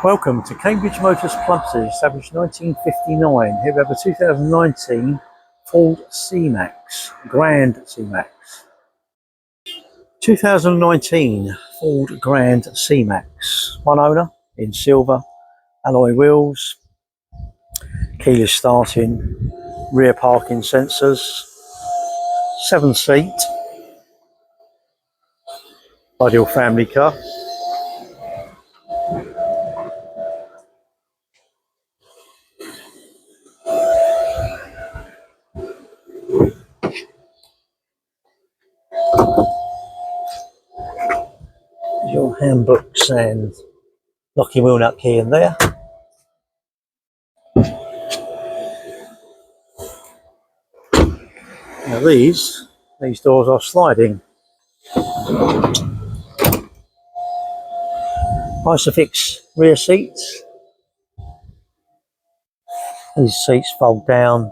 Welcome to Cambridge Motors Plumstead, established 1959. Here we have a 2019 Ford C-Max, Grand C-Max. 2019 Ford Grand C-Max, one owner, in silver, alloy wheels, keyless starting, rear parking sensors, 7-seat, ideal family car. Your handbooks and locking wheel nut key in there. Now these doors are sliding. Isofix rear seats. These seats fold down.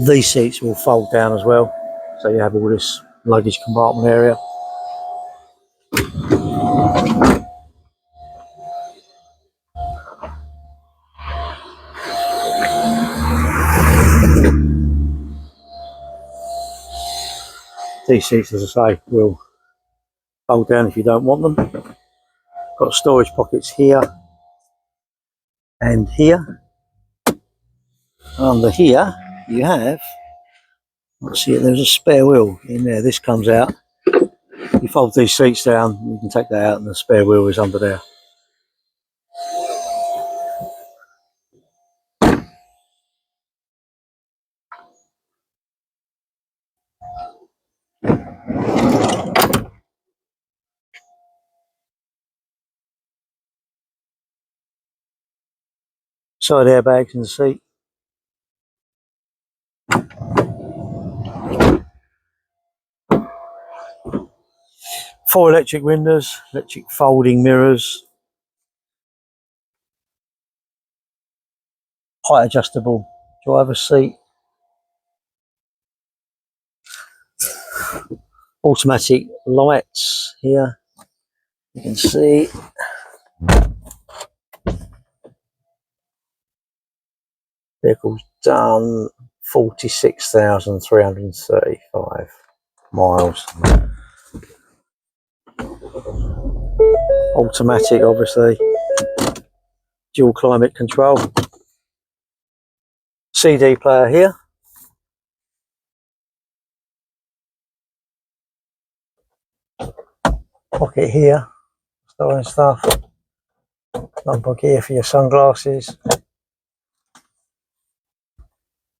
These seats will fold down as well, so you have all this luggage compartment area. These seats, as I say, will fold down if you don't want them. Got storage pockets here and here. Under here you have, let's see, there's a spare wheel in there. This comes out. You fold these seats down, you can take that out, and the spare wheel is under there. Side airbags in the seat. Four electric windows, electric folding mirrors, height adjustable driver's seat, automatic lights here. You can see vehicle's done 46,335 miles. Automatic, obviously. Dual climate control. CD player here. Pocket here, storing stuff. Number here for your sunglasses.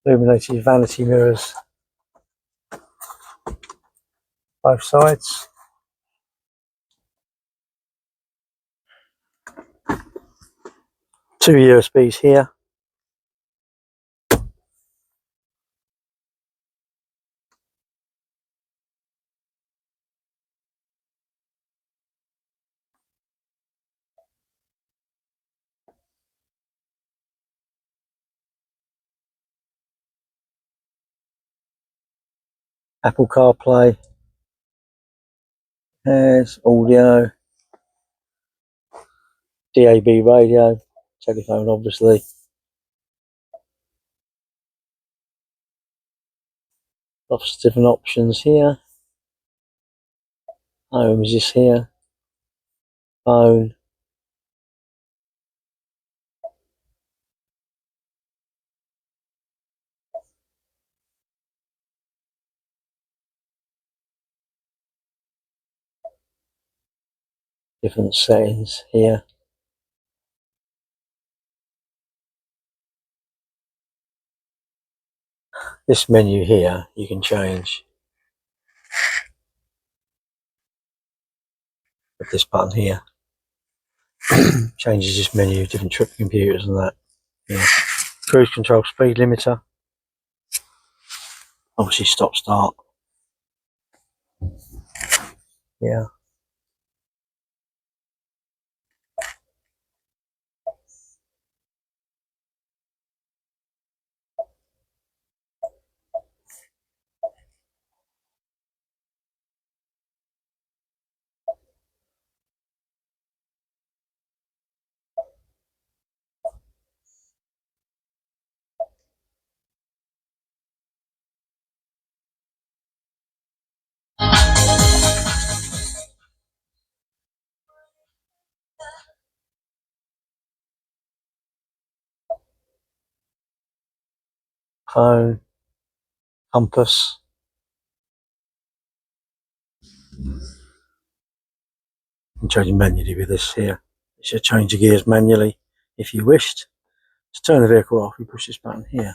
Illuminated vanity mirrors. Both sides. Two USBs here. Apple CarPlay. Has audio. DAB radio. Telephone, obviously. Lots of different options here. Home is just here. Phone. Different settings here. This menu here you can change with this button here. Changes this menu, different trip computers and that. Yeah. Cruise control, speed limiter. Obviously stop start. Yeah. phone, compass. You can change manually with this here. You should change the gears manually if you wished. To turn the vehicle off, you push this button here.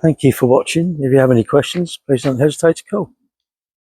Thank you for watching. If you have any questions, please don't hesitate to call.